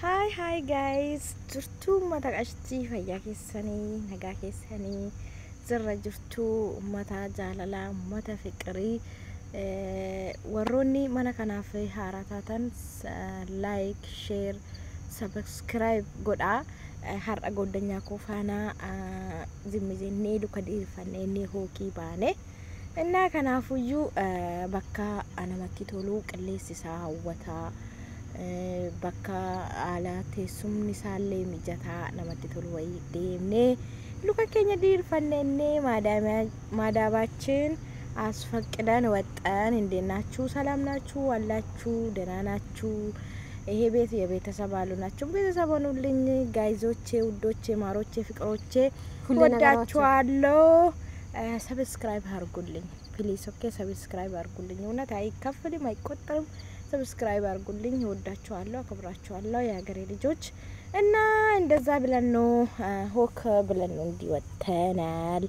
Hi guys, jirtu ummata qashtii fayyaa keessanii nagaa keessanii zirra jirtu ummata jaalalaa ummata fiqirii warroonni mana kanaaf haaraa taatan like share subscribe godha har'a goddanyaa koo faana zimmijennee duka dhiirfannee hookii baane innaa kanaafuyyuu bakka namatti tolu qilleensi isaa hawwataa bakka ala teessumni isaallee mijataa namatti tolu wayii deemnee luka keenya dhiirfannee maadaabaችን አስፈቅደን ወጣን እንደናችሁ ሰላም ናችሁ አላችሁ ደህና ናችሁ ይሄ ቤት የቤተሰብ አሉ ናችሁ ቤተሰብ ሆኑልኝ ጋይዞቼ ውዶቼ ማሮቼ ፍቅሮቼ ወዳችኋለሁ ሰብስክራይብ አድርጉልኝ ፕሊዝ ኦኬ ሰብስክራይብ አድርጉልኝ እውነት አይከፈልም አይቆጠርም ሰብስክራይብ አድርጉልኝ ወዳችኋለሁ አከብራችኋለሁ የሀገሬ ልጆች እና እንደዛ ብለን ነው ሆክ ብለን ነው እንዲወተናል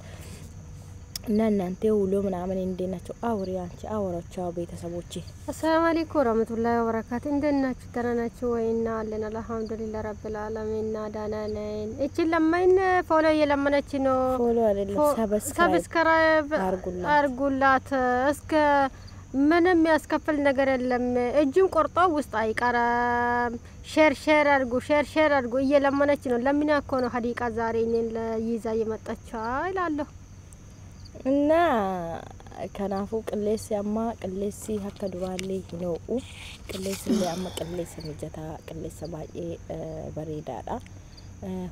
እና እናንተ ሁሉ ምናምን እንደናችሁ አውሪ አንቺ አወራቸው ቤተሰቦቼ አሰላሙ አለይኩም ወራህመቱላሂ ወበረካቱ እንደናችሁ ተናናችሁ ወይና አለን አልহামዱሊላህ ረብል ዓለሚን ዳና ነን እቺ ለማይን ፎሎ የለመነች ነው ፎሎ አይደለም ሰብስክራይብ አርጉላት እስከ ምንም ያስከፍል ነገር የለም እጁን ቆርጦ ውስጥ አይቀርም ሼር አርጉ እየለመነች ነው ለምን ያኮ ነው ሀዲቃ ዛሬ እኔን ለይዛ የመጣችው አይላለሁ እና ከናፉ ቅሌስ ያማ ቅሌሲ ሀከ ዱራሌ ነው ቅሌስ ያማ ቅሌስ ሚጀታ ቅሌስ ባዬ በሬዳዳ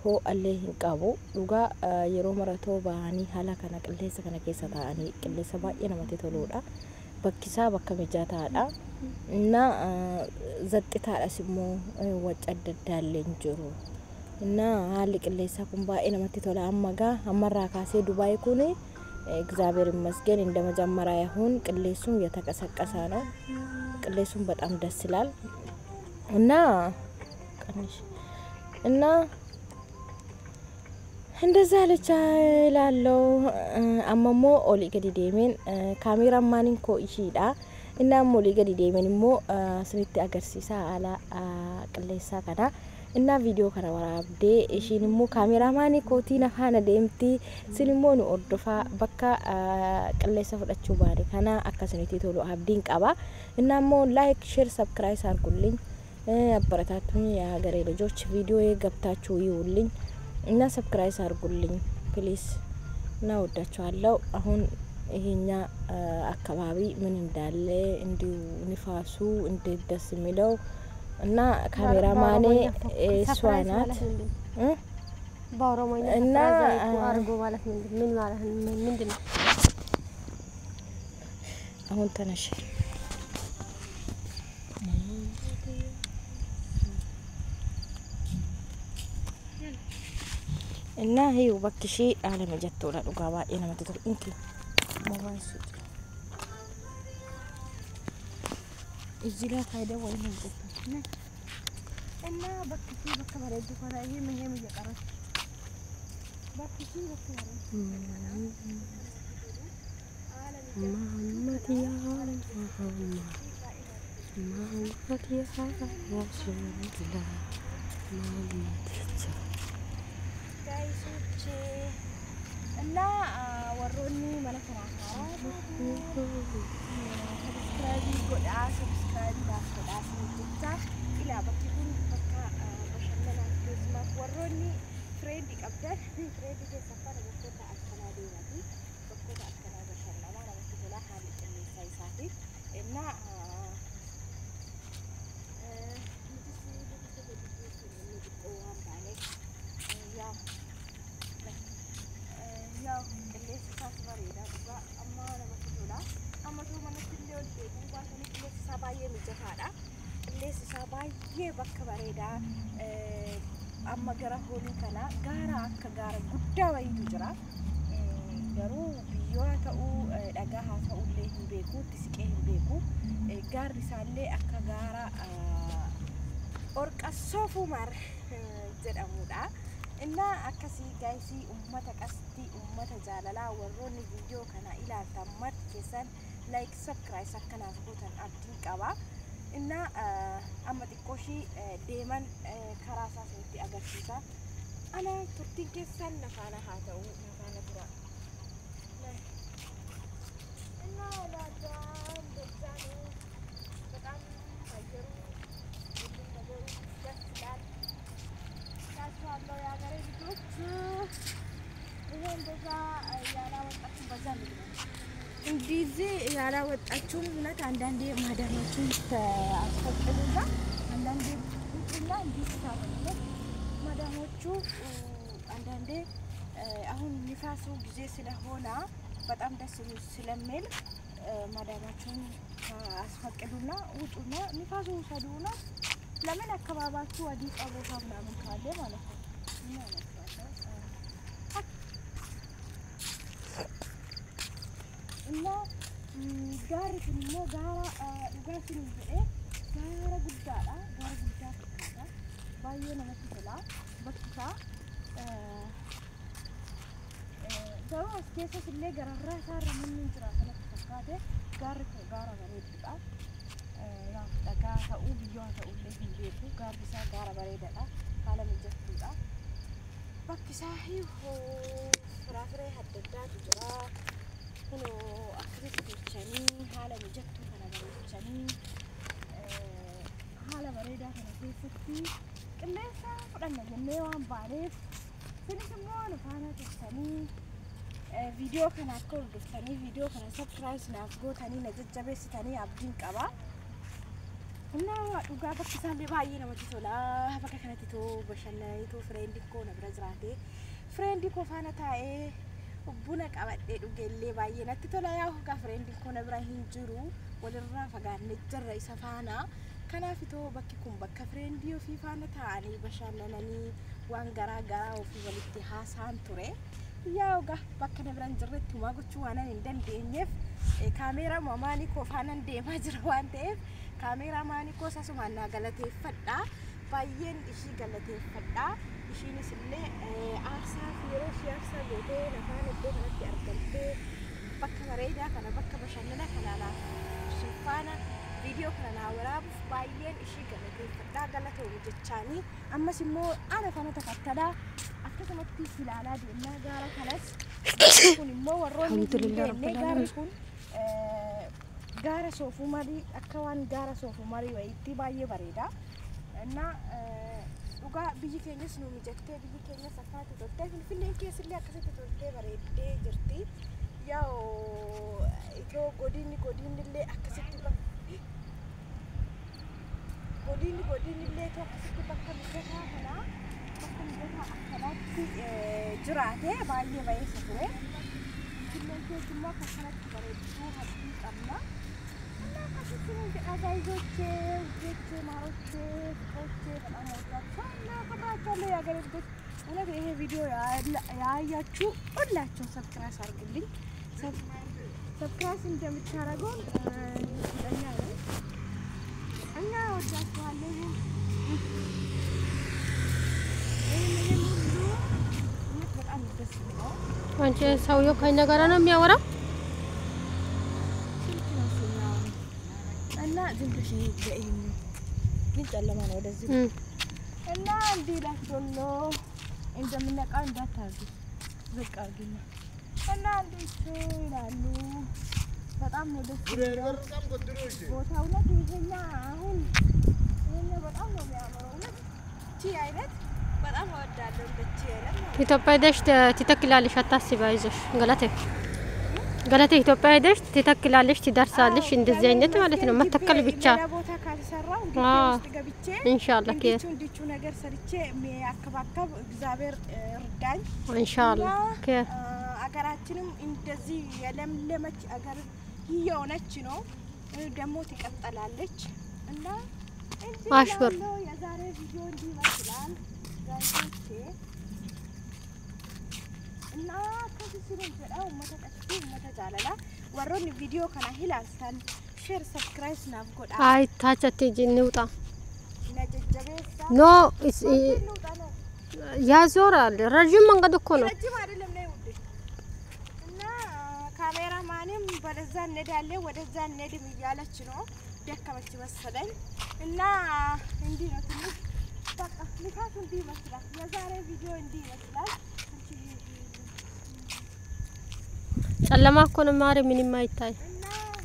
ሆ አለ እንቃቡ ዱጋ የሮ መረቶ ባኒ ሀላ ከና ቅሌስ ከና ከሰታኒ ቅሌስ ባዬ ነመቴ ተሎዳ በኪሳ በከመጃታዳ እና ዘጥታዳ ሲሞ ወጨደዳለኝ ጆሮ እና ሀል ቅሌሳ ኩምባኤ ነመቴ ተላ አማጋ አመራ ካሴ ዱባይ ኩኒ እግዚአብሔር ይመስገን እንደመጀመሪያ ይሁን ቅሌሱም የተቀሰቀሰ ነው ቅሌሱም በጣም ደስ ይላል እና ቀንሽ እና እንደዛ ለቻላለው አማሞ ኦሊ ገዲ ዴሜን ካሜራማኒን ኮ ይሺዳ እና ሞሊ ገዲ ዴሜን ሞ ስሪት አገርሲሳ አላ ቅሌሳ ከዳ እና ቪዲዮ ከራ ወራብዴ እሺንሙ ካሜራማኒ ኮቲና ፋና ዴምቲ ሲልሞኑ ኦርዶፋ በካ ቅሌሳ ፈዳቹ ባሪ ካና አካሰኒቲ ቶሎ አብዲን ቀባ እናሞ ላይክ ሼር ሰብስክራይብ አርጉልኝ አበረታቱኝ የሀገሬ ልጆች ቪዲዮ የገብታችሁ ይውልኝ እና ሰብስክራይብ አርጉልኝ ፕሊዝ እና ወዳችኋለሁ አሁን ይሄኛ አካባቢ ምን እንዳለ እንዲው ንፋሱ እንዴት ደስ የሚለው እና ካሜራማኔ ሷናት ባሮማኛ እና አርጎ ማለት ምን ማለት ምንድነው አሁን ተነሽ እና ይው በክሺ አለ መጀት ወላ ዱጋባ የነመተ እንኪ ሞባይል ሱት እዚህ ላይ ታይደ ወይ ነው እና በክሺ በከበረዱ ፈራይ ምን የምየቀረች በክሺ በከበረ محمد يا محمد محمد يا رسول الله محمد ጋይሶች እና ወሮኒ መለከራካ ሰብስክራይብ ጎዳ ሰብስክራይብ ዳስዳ ሲንታ ኢላ በኪቱን በቃ በሸመና ስማት ወሮኒ ፍሬንድ ይቀበል ፍሬንድ ከሰፈረ በኮታ አከናዲ ወዲ በኮታ አከናዲ በሸለማ ማለት ይላ ሀል ሳይሳቲ እና sabaye bakka bareeda amma gara hooli kana gaara akka gaara guddaa wayitu jira garuu biyyoota ta'uu dhagaa haa ta'ullee hin beeku tisiqee hin beeku gaarri isaallee akka gaara orqassoo fumar jedhamudha inna akkasii gaayisii ummata qasti ummata jaalalaa warroonni viidiyoo kana ilaaltan marti keessan like subscribe akkanaaf gootan abdiin qaba እና አመጥቆሺ ዴመን ከራሳ ሰውቲ አገርሲሳ አና ቱርቲን ከሰን ነፋና ሃተው ነፋና ትራ እና ላዳን ደዛኑ በጣም አየሩ ሁሉም ነገሩ ደስ ይላል ታስዋለው ያገሬ ልጆች ይሄ እንደዛ ያላወጣችሁ በዛ ነው እንዲዚህ ያላወጣችሁም እውነት አንዳንዴ ማዳማችሁን አስፈቅዱና አንዳንዴ ሁሉና እንዲህ ታደርጉ ማዳሞቹ አንዳንዴ አሁን ንፋሱ ጊዜ ስለሆነ በጣም ደስ ስለሚል ማዳማችሁን አስፈቅዱና ውጡና ንፋሱ ውሰዱና ለምን አካባቢያችሁ አዲስ አበባ ምናምን ካለ ማለት ነው እና ጋር ነው ጋራ ኡጋሲን ጋራ ጉዳዳ ጋራ ጉዳዳ ባየ ነው መጥተላ በክታ ጋራ እስከ ስለ ጋራ ሳር ምን እንጥራ ተፈካደ ጋራ በሬዳ ያ ተጋ ታኡ ቢዮ ታኡ ለይቤቱ ጋር ቢሳ ጋራ በሬዳ ካለ ምጀቱዳ በክሳሂ ሆ ፍራፍሬ ሀደዳት ጅራ هلو أكيد بتشاني حالة مجتو أنا بتشاني حالة بريدة أنا في ستي كلها فلان جنيوان بعرف سنسموه نفانا تشاني فيديو كان أقول بتشاني فيديو كان سبسكرايب نافقو تاني نجد جبس تاني أبدين كبا هنا وقابة كسالي باينا وتسولا بكا كانت تو بشنا تو فريندي كو نبرزراتي فريندي كو فانا تاي بونا قبدي دوغلي باينات تولا يا هو فريندي كون ابراهيم جرو ولرا فغان نجر يسفانا كنا فيتو بكيكم بك فريندي في فانا تاني بشاننني وان غرا غرا وفي ولتي حسان توري ياو غا بك نبران جرت ما غچو وانا ندن دينيف كاميرا ماماني كو فانا ديما جروان تيف كاميرا ماني كو ساسمانا غلطي فدا باين اشي غلطي فدا شيني سلي أرسل فيروس يرسل بيته نفان الدين نتي أركلته بكة مريضة كنا بكة بشننا كنا لا شفانا فيديو كنا وراب باين إشي قلته فدا قلته وجتشاني أما سمو أنا فانا تفتدا أكيد ما تيجي على دي إنها جارة خلاص يكون مو وروني الحمد لله رب العالمين يكون جارة سوفو ماري أكوان جارة سوفو ماري ويتي بايه بريدة إننا uga biji keenya sunu mijette biji keenya safaatu dotte filfillee keessa illee akkasitti dotte bareeddee jirti yaa itoo godinni illee akkasitti godinni illee itoo akkasitti bakka mijataa akkanaatti jiraate baay'ee baay'eessa ture filfillee keessa immoo akkanatti bareedduu haddii qabna አጋይዞቼ ውዴቼ ማሮቼ ፍቅሮቼ በጣም ወዳችኋለሁ አከብራችኋለሁ ያገሬ ልጆች እውነት ይሄ ቪዲዮ ያያችሁ ሁላችሁም ሰብስክራይብ አድርጉልኝ ሰብስክራይብ እንደምታደርጉ እርግጠኛ ነኝ እና ወዳችኋለሁ ይሄን ሁሉ እውነት በጣም ደስ ይላል አንቺ ሰውየው ከእኛ ጋር ነው የሚያወራው ዝምብሽ ይገኝ ግን ጨለማ ነው ወደዚህ እና እንዴ ላስቶሎ እንደምንነቃው እንዳታርጉ በቃ ግን እና እንዴ ይላሉ በጣም ነው ደስ ይላል ቦታው ላይ ይሄኛ አሁን ይሄኛ በጣም ነው የሚያምረው ቲ አይነት በጣም ወዳለው እንደቺ አይነት ኢትዮጵያ ደሽ ትተክላለሽ አታስቢ አይዞሽ ገለቴ ኢትዮጵያ ሄደሽ ትተክላለሽ ትደርሳለሽ እንደዚህ አይነት ማለት ነው መተከል ብቻ ቦታ ካልሰራው እንግዲህ ገብቼ ኢንሻአላህ እንዲቹ ነገር ሰርቼ የሚያከባከብ እግዚአብሔር እርዳኝ ኢንሻአላህ አገራችንም እንደዚህ የለምለመች አገር ይየሆነች ነው ደግሞ ትቀጥላለች እና አሽኩር የዛሬ ቪዲዮ እንዲህ ይመስላል ጋይሶቼ እና ከዚህ ነው መተጃለላ ወሮን ቪዲዮ ከና ሂላልታን ሼር ሰብስክራይብ ናፍቆዳ አይ ታቻቴ ጅንውጣ ነጀጀበሳ ኖ ያዞራል ረጅም መንገድ እኮ ነው ረጅም አይደለም ነው ውዴ እና ካሜራማንም በለዛ እንሄዳለን ወደዛ እንሄድም እያለች ነው ደከመች መሰለኝ እና እንዲህ ነው ትንሽ በቃ ልፋቱ እንዲህ ይመስላል። የዛሬ ቪዲዮ እንዲህ ይመስላል። ጨለማ እኮ ነው ማሪ ምንም አይታይ እና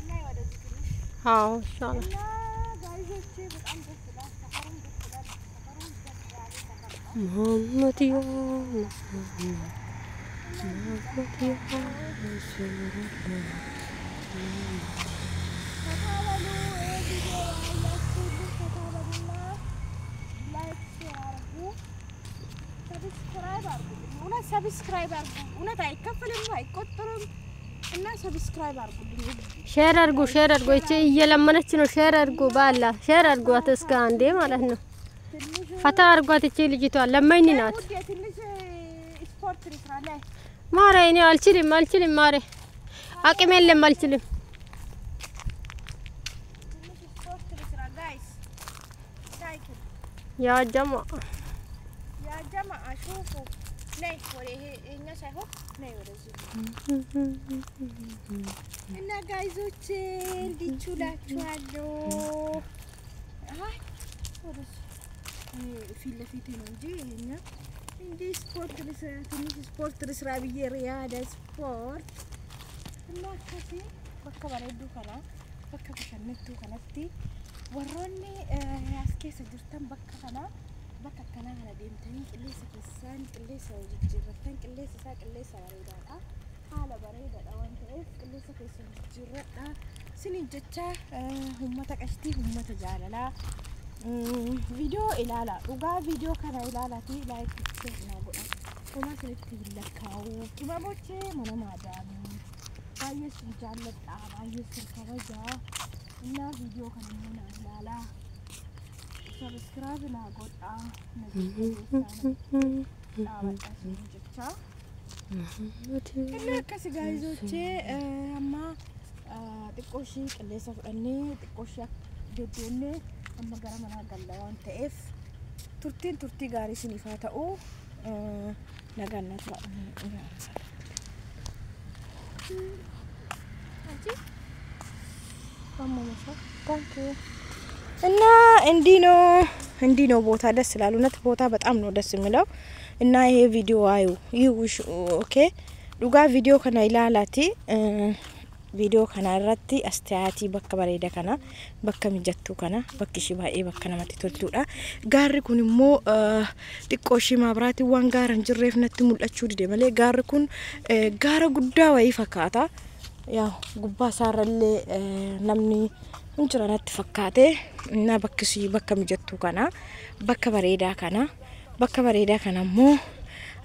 ናይ ወደዚህ ትንሽ አዎ ኢንሻአላህ እና ጋይዞቼ በጣም ደስ ይላል። ሰፈሩም ደስ ይላል። ሰፈሩም ደስ ይላል። ሙሐመድያ ሰብስክራይብ አርጉ። እውነት አይከፈልም አይቆጥሩም። እና ሰብስክራይብ አርጉልኝ። ሼር አድርጉ እቺ እየለመነች ነው። ሼር አድርጉ ባላ ሼር አድርጓት እስከ አንዴ ማለት ነው። ፈታ አድርጓት እቺ ልጅቷ ለማኝ ናት። ትንሽ ስፖርት ልስራ ላይ ማሬ እኔ አልችልም ማሬ አቅም የለም አልችልም። ትንሽ ስፖርት ልስራ ጋይስ ሳይክል ያ ጀማ አሹፉ ነይ ወሬ እኛ ሳይሆን ነይ ወደዚህ እና ጋይዞቼ እንዲቹላችኋለሁ። አይ ወደዚህ ፊት ለፊት ነው እንጂ እኛ እንዲ ስፖርት ልስራ ትንሽ ስፖርት ልስራ ብዬ ሪያዳ ስፖርት እና ከሲ በቃ ባሬዱ ከና በቃ ከነቱ ከነቲ ወሮኒ ያስኬስ ጅርተን በቃ ከና bakka kana kana deemtanii qilleensa keessaan qilleensa jijjiirrattan qilleensa isaa qilleensa bareedaadha haala bareedaadha waan ta'eef qilleensa keessa jijjiirradha sinin jecha ummata qashtii ummata jaalalaa viidiyoo ilaala dhugaa viidiyoo kana ilaalati laayikii na godha kuma sinitti lakkaa'u qimamochee mana maadaami baay'ee sin jaalladha baay'ee sin kabajaa እና ቪዲዮ kana na ilaala ሰብስክራይብ ላጎጣ እና ከስጋ ይዞቼ አማ ጥቆሺ ቅሌሰ ፍዳኔ ጥቆሺ ገደኔ አማ ጋራ መና ጋላዋን ተኤፍ ቱርቲ ጋሪ ሲኒፋታኡ ነጋናት እና እንዲ ነው ቦታ ደስ ይላል። እውነት ቦታ በጣም ነው ደስ የሚለው እና ይሄ ቪዲዮ አዩ ይውሽ ኦኬ ዱጋ ቪዲዮ ከና ይላላቲ ቪዲዮ ከና ራቲ አስተያቲ በከ በሬዳ ከና በከ ሚጀቱ ከና በክሺ ባኤ በከ ነመቲ ቶልቱዳ ጋር ኩንሞ ዲቆሺ ማብራቲ ዋን ጋር እንጅሬፍ ነቲ ሙልአቹ ዲደ መለ ጋር ኩን ጋር ጉዳ ወይ ፈካታ ያው ጉባ ሳረለ namni እንጅራናት ፈካቴ እና በክሲ በከ ሚጀቱ ከና በከ በሬዳ ከናሞ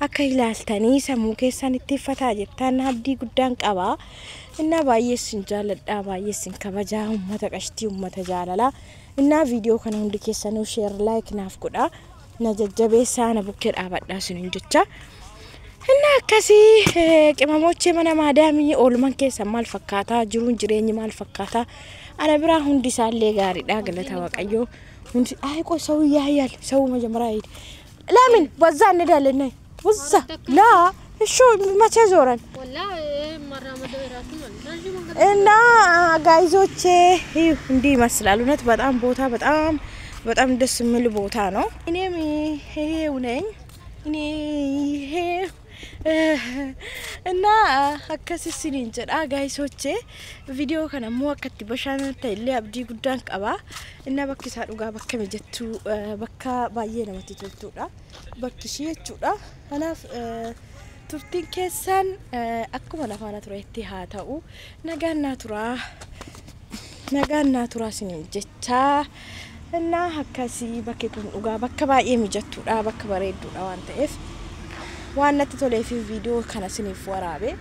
akka ilaaltanii sammuu keessan itti fataa jettan abdii guddaan qaba inna baay'eesin jaaladha baay'eesin kabajaa ummata qashtii ummata jaalala inna viidiyoo kana hundi keessan share like naaf godha na jajjabeessaa na bukkee dhaabadhaa sinin jecha inna akkasi qimamochee mana maadaamii oolman keessan maal fakkaata jiruun jireenyi maal fakkaata ana biraa hundi isaallee gaariidha galata waaqayyoo hundi ayqoo ሰው ያያል ሰው መጀመሪያ ይሄድ ለምን በዛ እንዳለን ነው وزة لا شو ما تزورن والله مرة ما دورات ማለት እና ጋይዞቼ እንዲ ይመስላል እውነት በጣም ቦታ በጣም ደስ የሚል ቦታ ነው እኔም ይሄው ነኝ እኔ ይሄ እና አከሲሲን እንጀዳ ጋይሶቼ ቪዲዮ ከነሞ አከቲ በሻናተ ኢለ አብዲ ጉዳን ቀባ እና በክሳ ዱጋ በከ መጀቱ በካ ባየ ነመቲ ቶልቱዳ በክሺ የቹዳ አናፍ ቱርቲን ኬሳን አኩማ ለፋና ቱራይቲ ሃታኡ ነጋና ቱራ ሲን ጀቻ እና አከሲ በከ ኩን ዱጋ በከ ባየ መጀቱዳ በከ በሬዱዳ ዋንተኤፍ ዋናት ቶሌፊ ቪዲዮ kana sinif warabe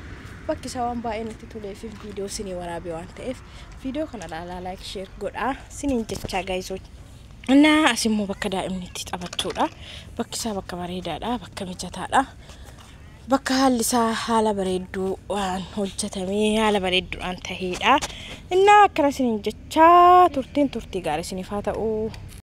bakki sawan baay'inatti tolefi ቪዲዮ ሲኒ warabe ዋንተኤፍ ቪዲዮ kana la like share godha sinin jecha gaayso እና አሲሞ በከ ዳእምኒቲ ጣባቹዳ bakki sa bakka bareedaadha bakka mijataadha bakka haalisa haala bareedu waan hojjetame haala bareedu an taheedha እና akkana sinin jecha turtii gaarii sinif haa ta'u